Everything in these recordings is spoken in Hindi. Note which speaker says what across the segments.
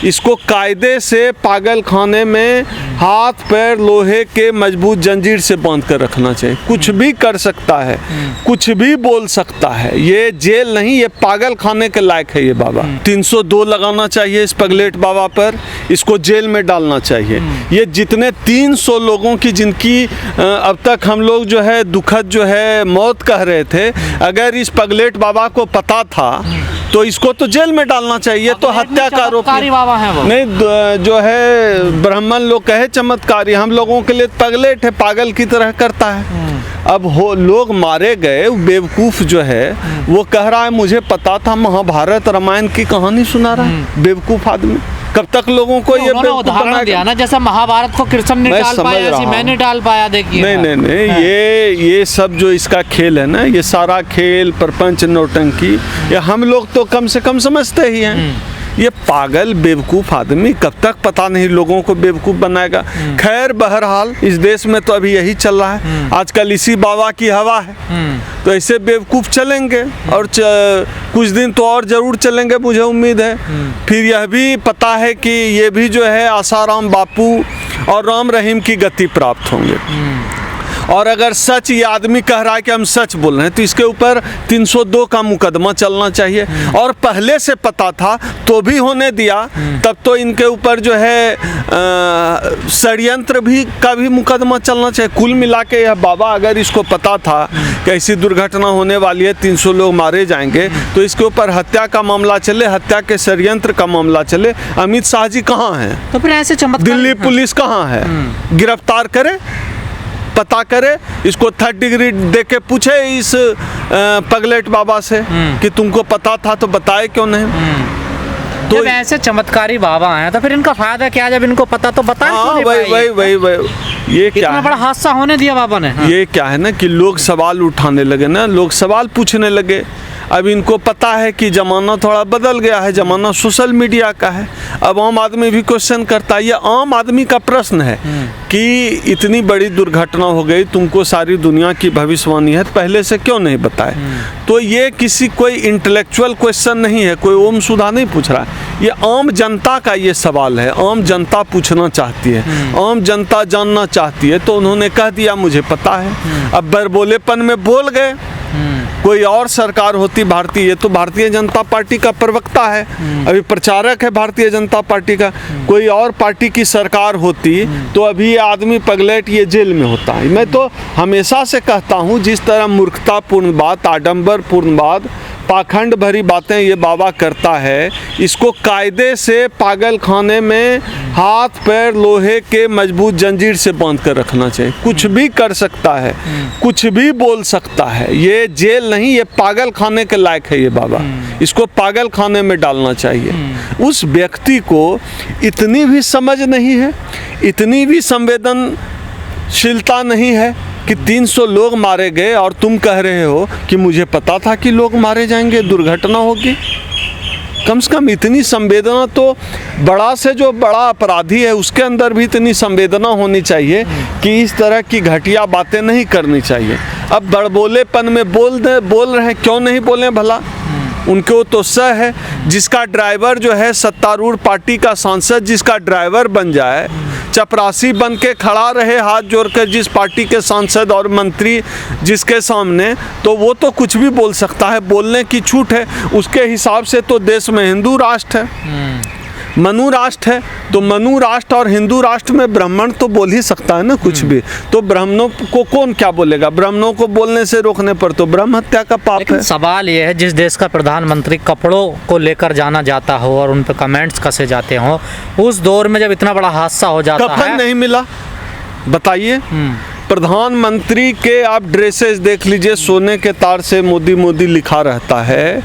Speaker 1: इसको कायदे से पागल खाने में हाथ पैर लोहे के मजबूत जंजीर से बांध कर रखना चाहिए। कुछ भी कर सकता है, कुछ भी बोल सकता है, ये जेल नहीं, ये पागल खाने के लायक है ये बाबा। 302 लगाना चाहिए इस पगलेट बाबा पर, इसको जेल में डालना चाहिए। ये जितने 300 लोगों की जिनकी अब तक हम लोग जो है दुखद जो है मौत कह रहे थे, अगर इस पगलेट बाबा को पता था तो इसको तो जेल में डालना चाहिए। तो हत्या का आरोप नहीं, जो है ब्राह्मण लोग कहे चमत्कारी, हम लोगों के लिए पगलेट है, पागल की तरह करता है। अब हो लोग मारे गए, बेवकूफ़ जो है वो कह रहा है मुझे पता था, महाभारत रामायण की कहानी सुना रहा है बेवकूफ़ आदमी। कब तक लोगों को ये
Speaker 2: उदाहरण दिया ना, जैसा महाभारत को कृष्ण ने टाल पाया, ऐसे मैं नहीं टाल पाया। देखिए
Speaker 1: नहीं, ये सब जो इसका खेल है ना, ये सारा खेल प्रपंच नौटंकी, ये हम लोग तो कम से कम समझते ही हैं। ये पागल बेवकूफ़ आदमी कब तक पता नहीं लोगों को बेवकूफ़ बनाएगा। खैर बहरहाल इस देश में तो अभी यही चल रहा है, आजकल इसी बाबा की हवा है, तो ऐसे बेवकूफ़ चलेंगे और कुछ दिन तो और ज़रूर चलेंगे, मुझे उम्मीद है। फिर यह भी पता है कि ये भी जो है आसाराम बापू और राम रहीम की गति प्राप्त होंगे। और अगर सच ये आदमी कह रहा है कि हम सच बोल रहे हैं तो इसके ऊपर 302 का मुकदमा चलना चाहिए। और पहले से पता था तो भी होने दिया, तब तो इनके ऊपर जो है षड्यंत्र भी का भी मुकदमा चलना चाहिए। कुल मिला के यह बाबा अगर इसको पता था कि ऐसी दुर्घटना होने वाली है, 300 लोग मारे जाएंगे, तो इसके ऊपर हत्या का मामला चले, हत्या के षड्यंत्र का मामला चले। अमित शाह जी कहाँ हैं?
Speaker 2: तो फिर ऐसे
Speaker 1: दिल्ली पुलिस कहाँ है? गिरफ्तार करे, पता करे, इसको 3rd डिग्री दे के पूछे इस पगलेट बाबा से कि तुमको पता था तो बताए क्यों नहीं।
Speaker 2: तो जब ऐसे चमत्कारी बाबा हैं तो फिर इनका फायदा क्या? जब इनको पता तो बताए क्यों नहीं?
Speaker 1: वही ये क्या
Speaker 2: इतना बड़ा हादसा होने दिया बाबा ने।
Speaker 1: ये क्या है ना कि लोग सवाल उठाने लगे ना, लोग सवाल पूछने लगे। अब इनको पता है कि ज़माना थोड़ा बदल गया है, ज़माना सोशल मीडिया का है। अब आम आदमी भी क्वेश्चन करता है। ये आम आदमी का प्रश्न है कि इतनी बड़ी दुर्घटना हो गई, तुमको सारी दुनिया की भविष्यवाणी है, पहले से क्यों नहीं बताए? तो ये किसी कोई इंटेलेक्चुअल क्वेश्चन नहीं है, कोई ओम सुधा नहीं पूछ रहा है, ये आम जनता का ये सवाल है। आम जनता पूछना चाहती है, आम जनता जानना चाहती है, तो उन्होंने कह दिया मुझे पता है। अब बरबोलेपन में बोल गए। कोई और सरकार होती भारतीय, ये तो भारतीय जनता पार्टी का प्रवक्ता है, अभी प्रचारक है भारतीय जनता पार्टी का, कोई और पार्टी की सरकार होती तो अभी ये आदमी पगलेट ये जेल में होता है। मैं तो हमेशा से कहता हूँ, जिस तरह मूर्खतापूर्ण बात, आडंबरपूर्ण बात, पाखंड भरी बातें ये बाबा करता है, इसको कायदे से पागल खाने में हाथ पैर लोहे के मजबूत जंजीर से बांध कर रखना चाहिए। कुछ भी कर सकता है, कुछ भी बोल सकता है, ये जेल नहीं, ये पागल खाने के लायक है ये बाबा। इसको पागल खाने में डालना चाहिए। उस व्यक्ति को इतनी भी समझ नहीं है, इतनी भी संवेदनशीलता नहीं है कि 300 लोग मारे गए और तुम कह रहे हो कि मुझे पता था कि लोग मारे जाएंगे, दुर्घटना होगी। कम से कम इतनी संवेदना तो बड़ा से जो बड़ा अपराधी है उसके अंदर भी इतनी संवेदना होनी चाहिए कि इस तरह की घटिया बातें नहीं करनी चाहिए। अब बड़बोलेपन में बोल रहे हैं, क्यों नहीं बोले भला? उनको तो सह है, जिसका ड्राइवर जो है सत्तारूढ़ पार्टी का सांसद जिसका ड्राइवर बन जाए, चपरासी बन के खड़ा रहे हाथ जोड़कर जिस पार्टी के सांसद और मंत्री जिसके सामने, तो वो तो कुछ भी बोल सकता है, बोलने की छूट है। उसके हिसाब से तो देश में हिंदू राष्ट्र है, मनु राष्ट्र है, तो मनु राष्ट्र और हिंदू राष्ट्र में ब्राह्मण तो बोल ही सकता है ना कुछ भी। तो ब्राह्मणों को कौन क्या बोलेगा? ब्राह्मणों को बोलने से रोकने पर तो ब्रह्म हत्या का पाप है।
Speaker 2: सवाल ये है, जिस देश का प्रधानमंत्री कपड़ों को लेकर जाना जाता हो और उन पर कमेंट्स कसे जाते हो, उस दौर में जब इतना बड़ा हादसा हो जाता है,
Speaker 1: कफन नहीं मिला, बताइए। प्रधानमंत्री के आप ड्रेसेस देख लीजिए, सोने के तार से मोदी मोदी लिखा रहता है।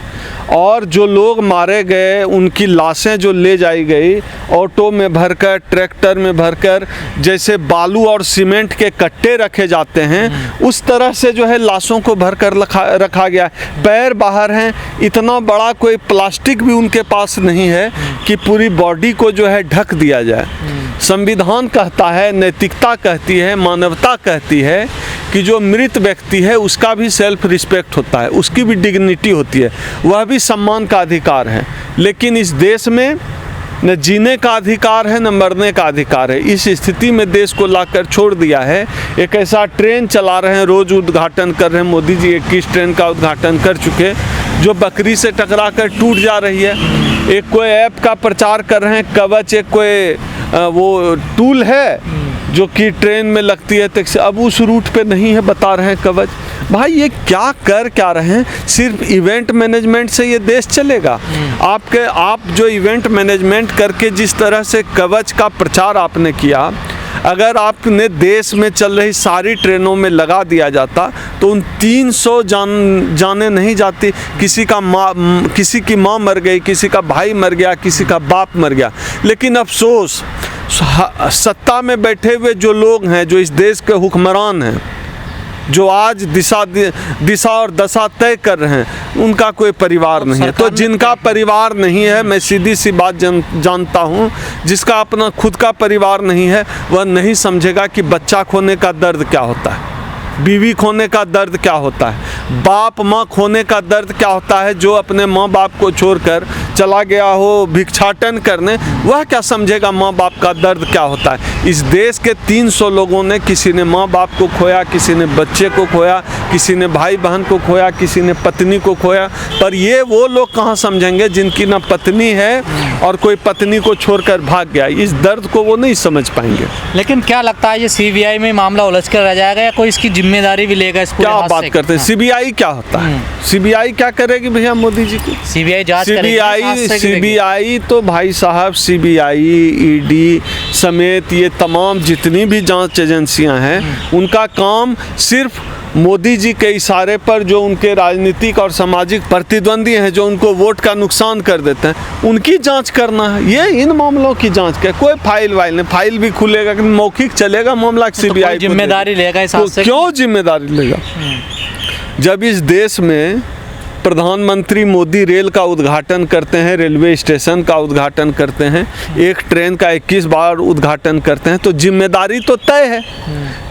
Speaker 1: और जो लोग मारे गए उनकी लाशें जो ले जाई गई ऑटो में भरकर, ट्रैक्टर में भरकर, जैसे बालू और सीमेंट के कट्टे रखे जाते हैं उस तरह से जो है लाशों को भरकर रखा गया। पैर बाहर हैं, इतना बड़ा कोई प्लास्टिक भी उनके पास नहीं है कि पूरी बॉडी को जो है ढक दिया जाए। संविधान कहता है, नैतिकता कहती है, मानवता कहती है कि जो मृत व्यक्ति है उसका भी सेल्फ रिस्पेक्ट होता है, उसकी भी डिग्निटी होती है, वह भी सम्मान का अधिकार है। लेकिन इस देश में न जीने का अधिकार है, न मरने का अधिकार है। इस स्थिति में देश को लाकर छोड़ दिया है। एक ऐसा ट्रेन चला रहे हैं, रोज़ उद्घाटन कर रहे हैं मोदी जी, 21 ट्रेन का उद्घाटन कर चुके, जो बकरी से टकरा कर टूट जा रही है। एक कोई ऐप का प्रचार कर रहे हैं, कवच, एक कोई वो टूल है जो कि ट्रेन में लगती है टैक्सी, अब उस रूट पे नहीं है, बता रहे हैं कवच। भाई ये क्या रहे हैं? सिर्फ इवेंट मैनेजमेंट से ये देश चलेगा? आप जो इवेंट मैनेजमेंट करके जिस तरह से कवच का प्रचार आपने किया, अगर आपने देश में चल रही सारी ट्रेनों में लगा दिया जाता तो उन 300 जाने नहीं जाती। किसी की माँ मर गई, किसी का भाई मर गया, किसी का बाप मर गया। लेकिन अफसोस, सत्ता में बैठे हुए जो लोग हैं, जो इस देश के हुक्मरान हैं, जो आज दिशा और दशा तय कर रहे हैं, उनका कोई परिवार नहीं है। तो जिनका परिवार नहीं है, मैं सीधी सी बात जानता हूँ, जिसका अपना खुद का परिवार नहीं है, वह नहीं समझेगा कि बच्चा खोने का दर्द क्या होता है, बीवी खोने का दर्द क्या होता है, बाप माँ खोने का दर्द क्या होता है। जो अपने माँ बाप को छोड़कर चला गया हो भिक्षाटन करने, वह क्या समझेगा माँ बाप का दर्द क्या होता है। इस देश के 300 लोगों ने, किसी ने माँ बाप को खोया, किसी ने बच्चे को खोया, किसी ने भाई बहन को खोया, किसी ने पत्नी को खोया। पर ये वो लोग कहाँ समझेंगे जिनकी ना पत्नी है और कोई पत्नी को छोड़कर भाग गया। इस दर्द को वो नहीं समझ पाएंगे।
Speaker 2: लेकिन क्या लगता है, ये सीबीआई में मामला उलझ कर रह जाएगा या कोई इसकी जिम्मेदारी भी लेगा? इस
Speaker 1: क्या बात करते हैं? सीबीआई क्या होता है? सीबीआई क्या करेगी भैया मोदी जी की?
Speaker 2: सीबीआई जांच
Speaker 1: सीबीआई तो भाई साहब, सीबीआई, ईडी समेत ये तमाम जितनी भी जांच एजेंसियां हैं, उनका काम सिर्फ मोदी जी के इशारे पर जो उनके राजनीतिक और सामाजिक प्रतिद्वंदी हैं, जो उनको वोट का नुकसान कर देते हैं, उनकी जांच करना है। ये इन मामलों की जांच क्या, कोई फाइल नहीं, फाइल भी खुलेगा कि मौखिक चलेगा मामला, सीबीआई
Speaker 2: जिम्मेदारी लेगा इस हाथ से?
Speaker 1: क्यों जिम्मेदारी लेगा? जब इस देश में प्रधानमंत्री मोदी रेल का उद्घाटन करते हैं, रेलवे स्टेशन का उद्घाटन करते हैं, एक ट्रेन का 21 बार उद्घाटन करते हैं, तो जिम्मेदारी तो तय है।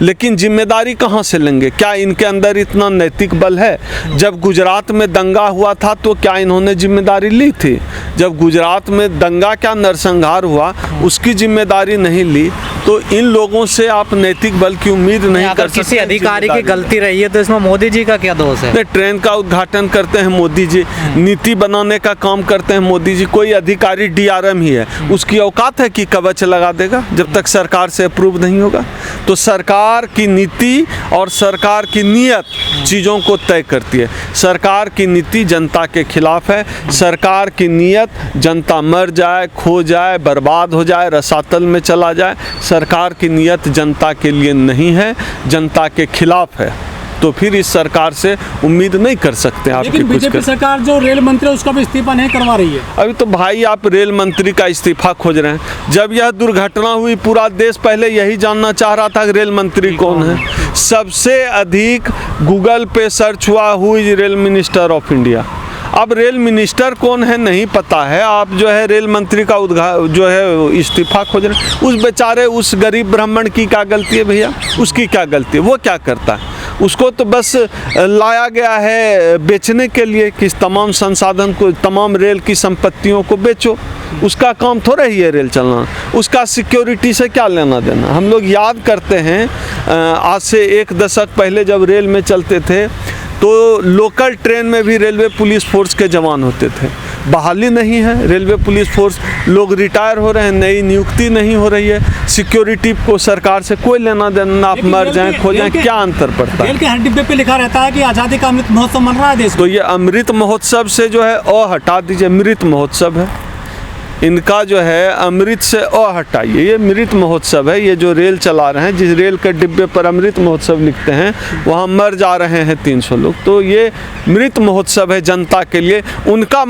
Speaker 1: लेकिन जिम्मेदारी कहाँ से लेंगे? क्या इनके अंदर इतना नैतिक बल है? जब गुजरात में दंगा हुआ था तो क्या इन्होंने जिम्मेदारी ली थी? जब गुजरात में दंगा क्या नरसंहार हुआ, उसकी जिम्मेदारी नहीं ली, तो इन लोगों से आप नैतिक बल की उम्मीद नहीं कर सकते।
Speaker 2: किसी अधिकारी की गलती रही है तो इसमें मोदी जी का क्या दोष है?
Speaker 1: ट्रेन का उद्घाटन करते हैं मोदी जी, नीति बनाने का काम करते हैं मोदी जी। कोई अधिकारी डीआरएम ही है, उसकी औकात है कि कवच लगा देगा जब तक सरकार से अप्रूव नहीं होगा? तो सरकार की नीति और सरकार की नीयत चीज़ों को तय करती है। सरकार की नीति जनता के खिलाफ है, सरकार की नीयत जनता मर जाए, खो जाए, बर्बाद हो जाए, रसातल में चला जाए। सरकार की नीयत जनता के लिए नहीं है, जनता के खिलाफ है। तो फिर इस सरकार से उम्मीद नहीं कर सकते आप।
Speaker 3: लेकिन बीजेपी सरकार जो रेल मंत्री है उसका भी इस्तीफा नहीं करवा रही है।
Speaker 1: अभी तो भाई आप रेल मंत्री का इस्तीफा खोज रहे हैं। जब यह दुर्घटना हुई, पूरा देश पहले यही जानना चाह रहा था कि रेल मंत्री कौन है। सबसे अधिक गूगल पे सर्च हुआ who is rail minister of India. अब रेल मिनिस्टर कौन है नहीं पता है, आप जो है रेल मंत्री का जो है इस्तीफा खोज रहे हैं। उस बेचारे, उस गरीब ब्राह्मण की क्या गलती है भैया? उसकी क्या गलती है? वो क्या करता है? उसको तो बस लाया गया है बेचने के लिए कि तमाम संसाधन को, तमाम रेल की संपत्तियों को बेचो। उसका काम थोड़ा ही है रेल चलाना। उसका सिक्योरिटी से क्या लेना देना? हम लोग याद करते हैं आज से 1 दशक पहले जब रेल में चलते थे तो लोकल ट्रेन में भी रेलवे पुलिस फोर्स के जवान होते थे। बहाली नहीं है रेलवे पुलिस फोर्स, लोग रिटायर हो रहे हैं, नई नियुक्ति नहीं हो रही है। सिक्योरिटी को सरकार से कोई लेना देना, आप मर जाएं, खो जाएं, क्या अंतर पड़ता है?
Speaker 3: रेल के हर डिब्बे पे लिखा रहता है कि आज़ादी का अमृत महोत्सव मन रहा है देश।
Speaker 1: तो ये अमृत महोत्सव से जो है अ हटा दीजिए, मृत महोत्सव है इनका, जो है अमृत से अ हटाइए। ये मृत महोत्सव है। ये जो रेल चला रहे हैं, जिस रेल के डिब्बे पर अमृत महोत्सव लिखते हैं, वहाँ मर जा रहे हैं 300 लोग। तो ये मृत महोत्सव है जनता के लिए, उनका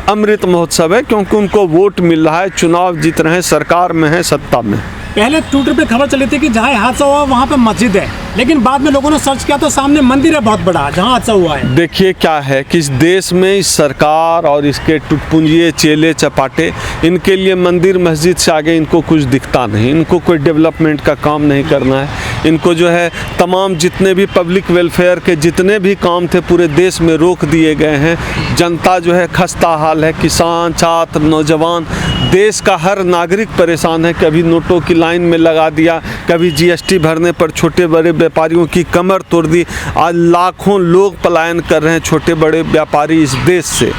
Speaker 1: अमृत महोत्सव है, क्योंकि उनको वोट मिल रहा है, चुनाव जीत रहे हैं, सरकार में है, सत्ता में।
Speaker 3: पहले ट्विटर पे खबर चली थी कि जहाँ हादसा हुआ वहाँ पे मस्जिद है, लेकिन बाद में लोगों ने सर्च किया तो सामने मंदिर है बहुत बड़ा जहाँ हादसा हुआ है।
Speaker 1: देखिए क्या है कि इस देश में इस सरकार और इसके टुटपुंजिए चेले चपाटे, इनके लिए मंदिर मस्जिद से आगे इनको कुछ दिखता नहीं। इनको कोई डेवलपमेंट का काम नहीं करना है। इनको जो है तमाम जितने भी पब्लिक वेलफेयर के जितने भी काम थे पूरे देश में रोक दिए गए हैं। जनता जो है खस्ता हाल है, किसान, छात्र, नौजवान, देश का हर नागरिक परेशान है। कभी नोटों की लाइन में लगा दिया, कभी जीएसटी भरने पर छोटे बड़े व्यापारियों की कमर तोड़ दी। आज लाखों लोग पलायन कर रहे हैं, छोटे बड़े व्यापारी इस देश से।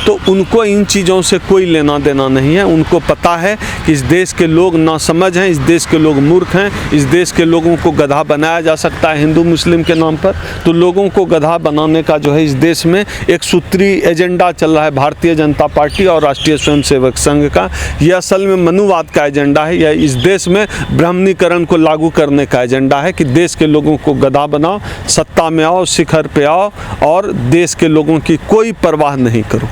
Speaker 1: तो उनको इन चीज़ों से कोई लेना देना नहीं है। उनको पता है कि इस देश के लोग नासमझ हैं, इस देश के लोग मूर्ख हैं, इस देश के लोगों को गधा बनाया जा सकता है हिंदू मुस्लिम के नाम पर। तो लोगों को गधा बनाने का जो है इस देश में एक सूत्री एजेंडा चल रहा है भारतीय जनता पार्टी और राष्ट्रीय स्वयंसेवक संघ का। यह असल में मनुवाद का एजेंडा है। यह इस देश में ब्राह्मणीकरण को लागू करने का एजेंडा है कि देश के लोगों को गधा बनाओ, सत्ता में आओ, शिखर पे आओ और देश के लोगों की कोई परवाह नहीं करो।